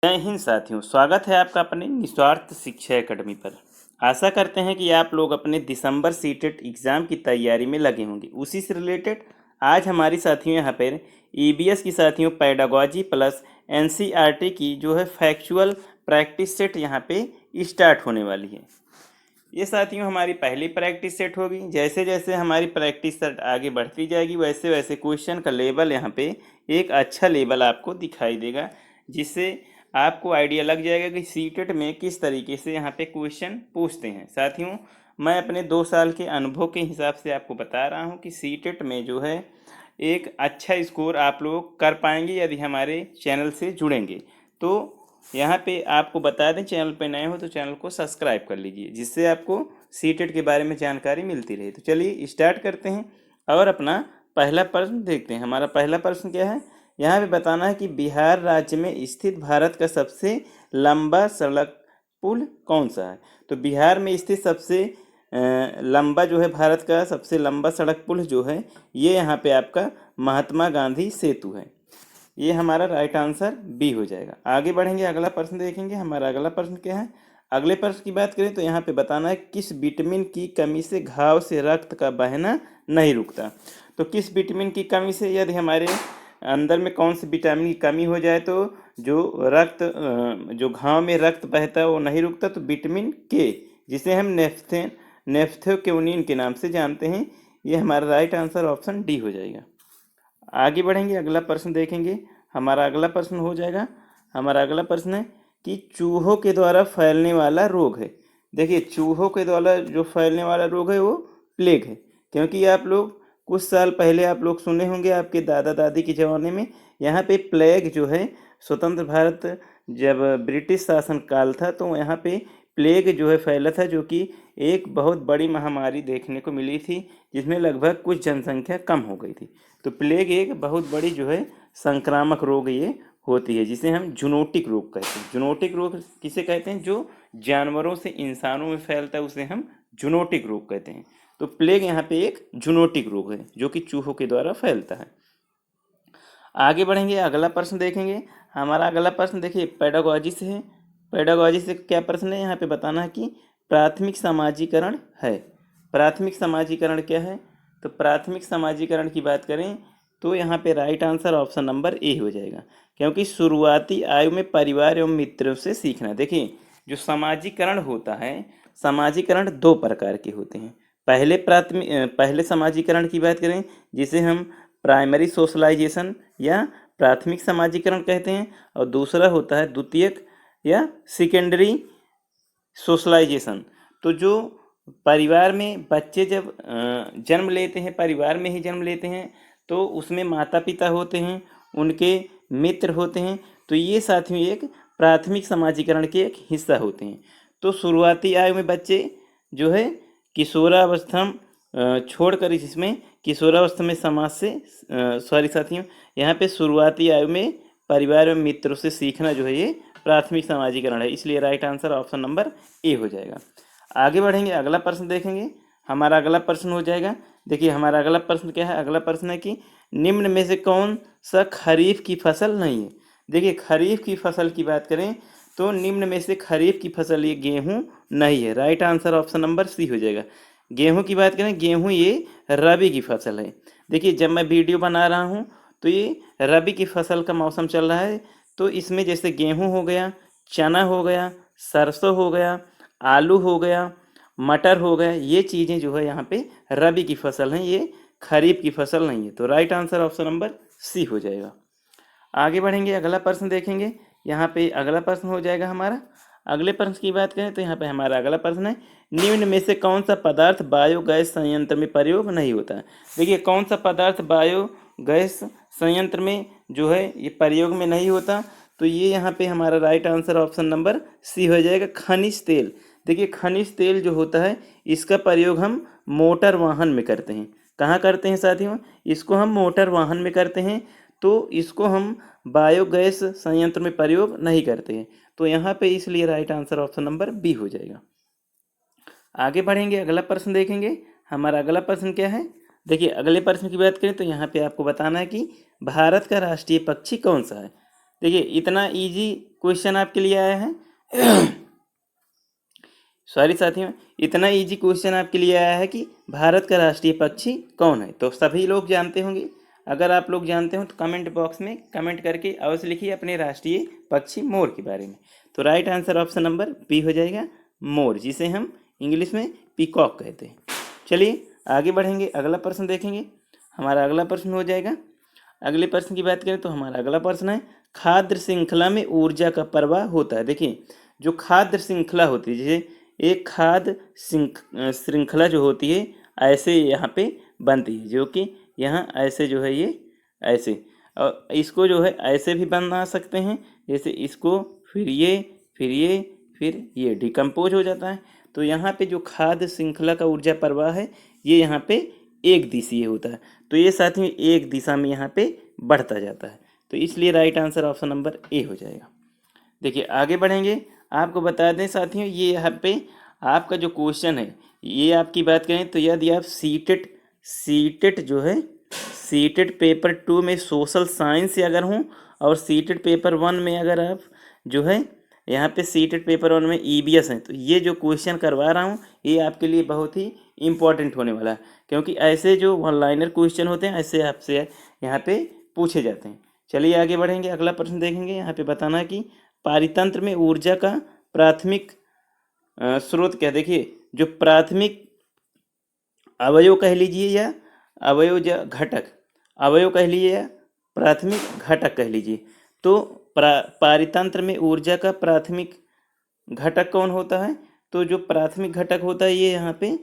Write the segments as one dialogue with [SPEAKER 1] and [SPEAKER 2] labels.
[SPEAKER 1] जय हिंद साथियों, स्वागत है आपका अपने निस्वार्थ शिक्षा एकेडमी पर। आशा करते हैं कि आप लोग अपने दिसंबर सीटेट एग्ज़ाम की तैयारी में लगे होंगे। उसी से रिलेटेड आज हमारी साथियों यहाँ पर ईबीएस की साथियों पेडागॉजी प्लस एनसीईआरटी की जो है फैक्चुअल प्रैक्टिस सेट यहाँ पे स्टार्ट होने वाली है। ये साथियों हमारी पहली प्रैक्टिस सेट होगी। जैसे जैसे हमारी प्रैक्टिस सेट आगे बढ़ती जाएगी वैसे वैसे क्वेश्चन का लेवल यहाँ पे एक अच्छा लेवल आपको दिखाई देगा, जिससे आपको आइडिया लग जाएगा कि सीटेट में किस तरीके से यहाँ पे क्वेश्चन पूछते हैं। साथियों, मैं अपने 2 साल के अनुभव के हिसाब से आपको बता रहा हूँ कि सीटेट में जो है एक अच्छा स्कोर आप लोग कर पाएंगे यदि हमारे चैनल से जुड़ेंगे। तो यहाँ पे आपको बता दें, चैनल पे नए हो तो चैनल को सब्सक्राइब कर लीजिए, जिससे आपको सीटेट के बारे में जानकारी मिलती रहे। तो चलिए स्टार्ट करते हैं और अपना पहला प्रश्न देखते हैं। हमारा पहला प्रश्न क्या है, यहाँ पे बताना है कि बिहार राज्य में स्थित भारत का सबसे लंबा सड़क पुल कौन सा है। तो बिहार में स्थित सबसे लंबा जो है भारत का सबसे लंबा सड़क पुल जो है ये यहाँ पे आपका महात्मा गांधी सेतु है। ये हमारा राइट आंसर बी हो जाएगा। आगे बढ़ेंगे, अगला प्रश्न देखेंगे। हमारा अगला प्रश्न क्या है, अगले प्रश्न की बात करें तो यहाँ पे बताना है किस विटामिन की कमी से घाव से रक्त का बहना नहीं रुकता। तो किस विटामिन की कमी से, यदि हमारे अंदर में कौन सी विटामिन की कमी हो जाए तो जो घाव में रक्त बहता है वो नहीं रुकता। तो विटामिन के, जिसे हम नेफ्थेक्यूनिन के नाम से जानते हैं, ये हमारा राइट आंसर ऑप्शन डी हो जाएगा। आगे बढ़ेंगे, अगला प्रश्न देखेंगे। हमारा अगला प्रश्न हो जाएगा, हमारा अगला प्रश्न है कि चूहों के द्वारा फैलने वाला रोग है। देखिए, चूहों के द्वारा जो फैलने वाला रोग है वो प्लेग है, क्योंकि आप लोग कुछ साल पहले आप लोग सुने होंगे, आपके दादा दादी के ज़माने में यहाँ पे प्लेग जो है, स्वतंत्र भारत जब ब्रिटिश शासन काल था तो यहाँ पे प्लेग जो है फैला था, जो कि एक बहुत बड़ी महामारी देखने को मिली थी, जिसमें लगभग कुछ जनसंख्या कम हो गई थी। तो प्लेग एक बहुत बड़ी जो है संक्रामक रोग ये होती है, जिसे हम जूनोटिक रोग कहते हैं। जूनोटिक रोग किसे कहते हैं, जो जानवरों से इंसानों में फैलता है उसे हम जूनोटिक रोग कहते हैं। तो प्लेग यहाँ पे एक जूनोटिक रोग है जो कि चूहों के द्वारा फैलता है। आगे बढ़ेंगे, अगला प्रश्न देखेंगे। हमारा अगला प्रश्न देखिए पेडागॉजी से है। पेडागॉजी से क्या प्रश्न है, यहाँ पे बताना है कि प्राथमिक समाजीकरण है। प्राथमिक समाजीकरण क्या है, तो प्राथमिक समाजीकरण की बात करें तो यहाँ पे right answer option number A हो जाएगा, क्योंकि शुरुआती आयु में परिवार एवं मित्रों से सीखना। देखिए, जो समाजीकरण होता है, समाजीकरण 2 प्रकार के होते हैं। पहले समाजीकरण की बात करें जिसे हम प्राइमरी सोशलाइजेशन या प्राथमिक समाजीकरण कहते हैं, और दूसरा होता है द्वितीयक या सेकेंडरी सोशलाइजेशन। तो जो परिवार में बच्चे जब जन्म लेते हैं, परिवार में ही जन्म लेते हैं, तो उसमें माता पिता होते हैं, उनके मित्र होते हैं, तो ये साथियों एक प्राथमिक समाजीकरण के एक हिस्सा होते हैं। तो शुरुआती आयु में बच्चे जो है किशोरावस्था छोड़कर इसमें किशोरावस्था में समाज से सॉरी साथियों, यहाँ पे शुरुआती आयु में परिवार और मित्रों से सीखना जो है ये प्राथमिक समाजीकरण है, इसलिए right answer option number A हो जाएगा। आगे बढ़ेंगे, अगला प्रश्न देखेंगे। हमारा अगला प्रश्न हो जाएगा, देखिए हमारा अगला प्रश्न क्या है, अगला प्रश्न है कि निम्न में से कौन सा खरीफ की फसल नहीं है। देखिए, खरीफ की फसल की बात करें तो निम्न में से खरीफ की फसल ये गेहूँ नहीं है, right answer option number C हो जाएगा। गेहूँ की बात करें, गेहूँ ये रबी की फसल है। देखिए, जब मैं वीडियो बना रहा हूँ तो ये रबी की फसल का मौसम चल रहा है, तो इसमें जैसे गेहूँ हो गया, चना हो गया, सरसों हो गया, आलू हो गया, मटर हो गया, ये चीज़ें जो है यहाँ पे रबी की फसल हैं, ये खरीफ की फसल नहीं है। तो right answer option number C हो जाएगा। आगे बढ़ेंगे, अगला प्रश्न देखेंगे। यहाँ पे अगला प्रश्न हो जाएगा हमारा, अगले प्रश्न की बात करें तो यहाँ पे हमारा अगला प्रश्न है निम्न में से कौन सा पदार्थ बायोगैस संयंत्र में प्रयोग नहीं होता है। देखिए, कौन सा पदार्थ बायोगैस संयंत्र में जो है ये प्रयोग में नहीं होता, तो ये यहाँ पे हमारा right answer option number C हो जाएगा, खनिज तेल। देखिए, खनिज तेल जो होता है इसका प्रयोग हम मोटर वाहन में करते हैं। कहाँ करते हैं साथियों, इसको हम मोटर वाहन में करते हैं, तो इसको हम बायोगैस संयंत्र में प्रयोग नहीं करते हैं। तो यहाँ पे इसलिए right answer option number B हो जाएगा। आगे बढ़ेंगे, अगला प्रश्न देखेंगे। हमारा अगला प्रश्न क्या है, देखिए अगले प्रश्न की बात करें तो यहाँ पे आपको बताना है कि भारत का राष्ट्रीय पक्षी कौन सा है। देखिए इतना इजी क्वेश्चन आपके लिए आया है। सॉरी साथियों, इतना इजी क्वेश्चन आपके लिए आया है कि भारत का राष्ट्रीय पक्षी कौन है। तो सभी लोग जानते होंगे। अगर आप लोग जानते हो तो कमेंट बॉक्स में कमेंट करके अवश्य लिखिए अपने राष्ट्रीय पक्षी मोर के बारे में। तो right answer option number B हो जाएगा, मोर, जिसे हम इंग्लिश में पीकॉक कहते हैं। चलिए आगे बढ़ेंगे, अगला प्रश्न देखेंगे। हमारा अगला प्रश्न हो जाएगा, अगले प्रश्न की बात करें तो हमारा अगला प्रश्न है, खाद्य श्रृंखला में ऊर्जा का प्रवाह होता है। देखिए जो खाद्य श्रृंखला होती है, जैसे एक खाद्य श्रृंखला जो होती है ऐसे यहाँ पे बनती है, जो कि यहाँ ऐसे जो है ये ऐसे, और इसको जो है ऐसे भी बना सकते हैं, जैसे इसको फिर ये फिर ये फिर ये डिकम्पोज हो जाता है। तो यहाँ पे जो खाद्य श्रृंखला का ऊर्जा प्रवाह है ये यहाँ पे एक दिशीय होता है। तो ये साथ में एक दिशा में यहाँ पे बढ़ता जाता है। तो इसलिए right answer option number A हो जाएगा। देखिए आगे बढ़ेंगे, आपको बता दें साथियों, ये यहाँ पे आपका जो क्वेश्चन है ये आपकी बात करें तो यदि आप सीटेट जो है सीटेट पेपर 2 में सोशल साइंस से अगर हों और सीटेट पेपर 1 में अगर आप जो है यहाँ पे सीटेट पेपर 1 में ईबीएस हैं, तो ये जो क्वेश्चन करवा रहा हूँ ये आपके लिए बहुत ही इम्पोर्टेंट होने वाला है, क्योंकि ऐसे जो वन लाइनर क्वेश्चन होते हैं ऐसे आपसे यहाँ पे पूछे जाते हैं। चलिए आगे बढ़ेंगे, अगला प्रश्न देखेंगे। यहाँ पे बताना कि पारितंत्र में ऊर्जा का प्राथमिक स्रोत क्या। देखिए जो प्राथमिक अवयव कह लीजिए या अवयव घटक, अवयव कह लीजिए या प्राथमिक घटक कह लीजिए, तो पारितंत्र में ऊर्जा का प्राथमिक घटक कौन होता है। तो जो प्राथमिक घटक होता है ये यहाँ पे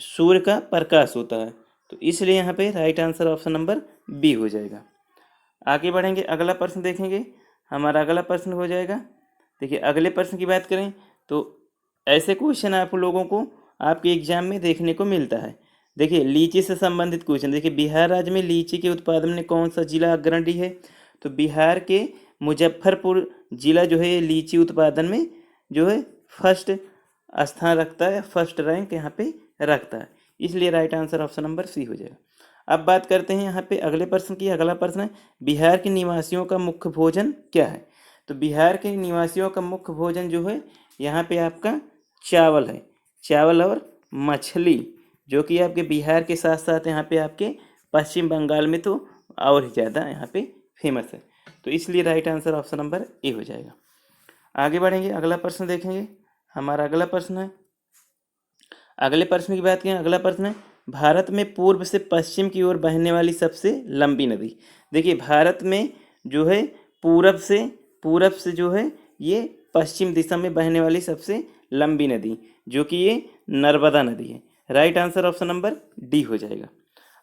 [SPEAKER 1] सूर्य का प्रकाश होता है। तो इसलिए यहाँ पे right answer option number B हो जाएगा। आगे बढ़ेंगे, अगला प्रश्न देखेंगे। हमारा अगला प्रश्न हो जाएगा, देखिए अगले प्रश्न की बात करें तो ऐसे क्वेश्चन आप लोगों को आपके एग्जाम में देखने को मिलता है। देखिए लीची से संबंधित क्वेश्चन, देखिए बिहार राज्य में लीची के उत्पादन में कौन सा जिला अग्रणी है। तो बिहार के मुजफ्फरपुर जिला जो है लीची उत्पादन में जो है फर्स्ट स्थान रखता है, फर्स्ट रैंक यहाँ पे रखता है। इसलिए right answer option number C हो जाएगा। अब बात करते हैं यहाँ पे अगले प्रश्न की। अगला प्रश्न है, बिहार के निवासियों का मुख्य भोजन क्या है। तो बिहार के निवासियों का मुख्य भोजन जो है यहाँ पे आपका चावल है, चावल और मछली, जो कि आपके बिहार के साथ साथ यहाँ पे आपके पश्चिम बंगाल में तो और ही ज़्यादा यहाँ पे फेमस है। तो इसलिए right answer option number A हो जाएगा। आगे बढ़ेंगे, अगला प्रश्न देखेंगे। हमारा अगला प्रश्न है, अगले प्रश्न की बात करें, अगला प्रश्न है, भारत में पूर्व से पश्चिम की ओर बहने वाली सबसे लंबी नदी। देखिए भारत में जो है पूरब से जो है ये पश्चिम दिशा में बहने वाली सबसे लंबी नदी जो कि ये नर्मदा नदी है। Right answer option number D हो जाएगा।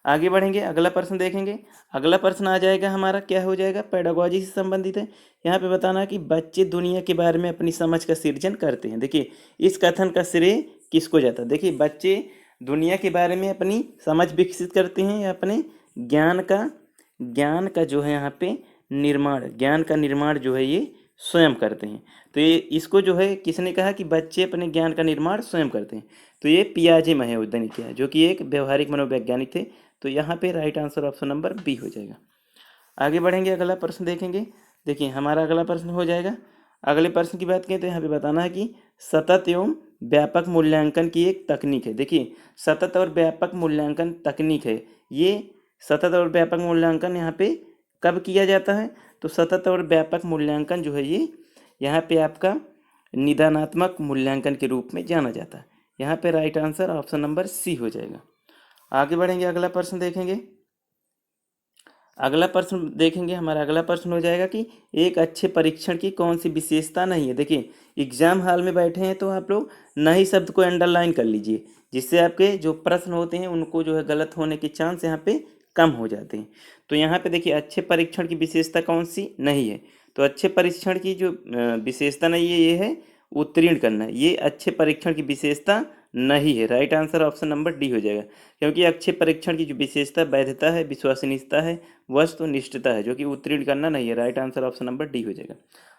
[SPEAKER 1] आगे बढ़ेंगे, अगला प्रश्न देखेंगे। अगला प्रश्न आ जाएगा हमारा, क्या हो जाएगा, पेडागोजी से संबंधित है। यहाँ पे बताना कि बच्चे दुनिया के बारे में अपनी समझ का सृजन करते हैं। देखिए इस कथन का श्रेय किसको जाता है। देखिए बच्चे दुनिया के बारे में अपनी समझ विकसित करते हैं या अपने ज्ञान का जो है यहाँ पे ज्ञान का निर्माण जो है ये स्वयं करते हैं। तो ये इसको जो है किसने कहा कि बच्चे अपने ज्ञान का निर्माण स्वयं करते हैं। तो ये पियाजे महोदय ने किया, जो कि एक व्यवहारिक मनोवैज्ञानिक थे। तो यहाँ पे right answer option number B हो जाएगा। आगे बढ़ेंगे, अगला प्रश्न देखेंगे। देखिए हमारा अगला प्रश्न हो जाएगा, अगले प्रश्न की बात करें तो यहाँ पे बताना है कि सतत एवं व्यापक मूल्यांकन की एक तकनीक है। देखिए सतत और व्यापक मूल्यांकन तकनीक है, ये सतत और व्यापक मूल्यांकन यहाँ पे कब किया जाता है। तो सतत और व्यापक मूल्यांकन जो है ये यहाँ पे आपका निदानात्मक मूल्यांकन के रूप में जाना जाता है। यहाँ पे right answer option number C हो जाएगा। आगे बढ़ेंगे, अगला प्रश्न देखेंगे। अगला प्रश्न देखेंगे, हमारा अगला प्रश्न हो जाएगा कि एक अच्छे परीक्षण की कौन सी विशेषता नहीं है। देखिए एग्जाम हॉल में बैठे हैं तो आप लोग नहीं शब्द को अंडरलाइन कर लीजिए, जिससे आपके जो प्रश्न होते हैं उनको जो है गलत होने के चांस यहाँ पे कम हो जाते हैं। तो यहाँ पे देखिए अच्छे परीक्षण की विशेषता कौन सी नहीं है। तो अच्छे परीक्षण की जो विशेषता नहीं है ये है उत्तीर्ण करना, ये अच्छे परीक्षण की विशेषता नहीं है। Right answer option number D हो जाएगा, क्योंकि अच्छे परीक्षण की जो विशेषता वैधता है, विश्वसनीयता है, वस्तुनिष्ठता है, जो कि उत्तीर्ण करना नहीं है। Right answer option number D हो जाएगा।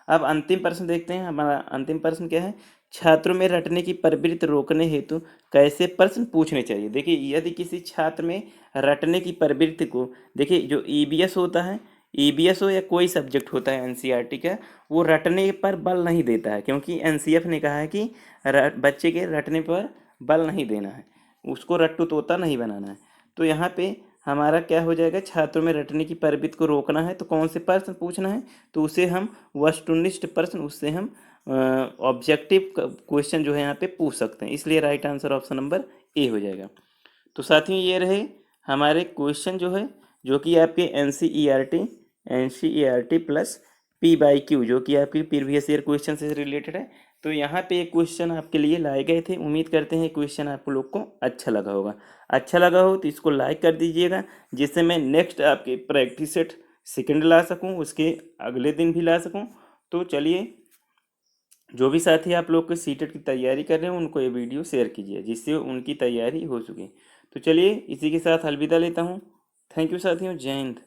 [SPEAKER 1] अब अंतिम प्रश्न देखते हैं। हमारा अंतिम प्रश्न क्या है, छात्रों में रटने की प्रवृत्ति रोकने हेतु कैसे प्रश्न पूछने चाहिए। देखिए यदि किसी छात्र में रटने की प्रवृत्ति को, देखिए जो ईबीएस होता है ईबीएस हो या कोई सब्जेक्ट होता है एनसीईआरटी का, वो रटने पर बल नहीं देता है, क्योंकि एनसीएफ ने कहा है कि बच्चे के रटने पर बल नहीं देना है, उसको रट्टू तोता नहीं बनाना है। तो यहाँ पे हमारा क्या हो जाएगा, छात्रों में रटने की प्रवृत्ति को रोकना है तो कौन से प्रश्न पूछना है, तो उसे हम वस्तुनिष्ठ प्रश्न, उससे हम ऑब्जेक्टिव क्वेश्चन जो है यहाँ पे पूछ सकते हैं। इसलिए right answer option number A हो जाएगा। तो साथियों ये रहे हमारे क्वेश्चन जो है, जो कि आपके एनसीईआरटी प्लस P/Q, जो कि आपकी प्रीवियस ईयर क्वेश्चन से रिलेटेड है। तो यहाँ पे एक क्वेश्चन आपके लिए लाए गए थे। उम्मीद करते हैं क्वेश्चन आप लोग को अच्छा लगा होगा। अच्छा लगा हो तो इसको लाइक कर दीजिएगा, जिससे मैं नेक्स्ट आपके प्रैक्टिस सेट सेकंड ला सकूँ, उसके अगले दिन भी ला सकूँ। तो चलिए, जो भी साथी आप लोग के सीटेट की तैयारी कर रहे हैं उनको ये वीडियो शेयर कीजिए, जिससे उनकी तैयारी हो सके। तो चलिए, इसी के साथ अलविदा लेता हूँ। थैंक यू साथियों, जय हिंद।